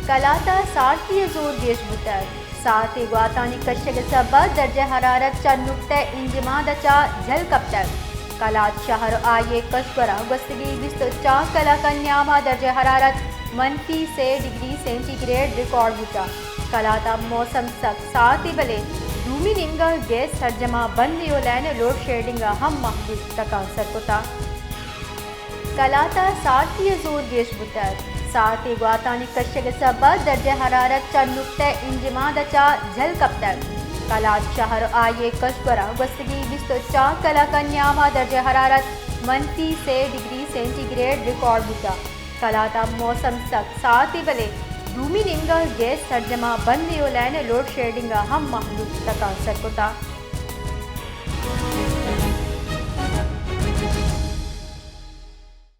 कलाता सारथी जोर गेश बुतर साथ वातानी कशग सबा दर्ज हरारत चा नुक्ते इंजमादचा झल कप्तर कलात शहर आये कशबरा गस्तगी बिस्त चा कला कन्यामा दर्ज हरारत मनफी से डिग्री सेंटीग्रेड रिकॉर्ड बुता कलाता मौसम सक साथ बले दूमी निंगा गैस सरजमा बंदी लैन लोड शेडिंग हम महदूद तका सरकुता कलाता सारथी जोर गेश बुतर साथ वातानी कशग सबा दर्ज हरारत चा नुक्ते इंजमादचा झल कप्तर कलात शहर आये कशबरा गस्तगी बिस्त चा कला कन्यामा दर्ज हरारत मनफी से डिग्री सेंटीग्रेड रिकॉर्ड बुता कलाता मौसम सक साथ बले दूमी निंगा गैस सरजमा बंदी लैन लोड शेडिंग हम महदूद तका सरकुता।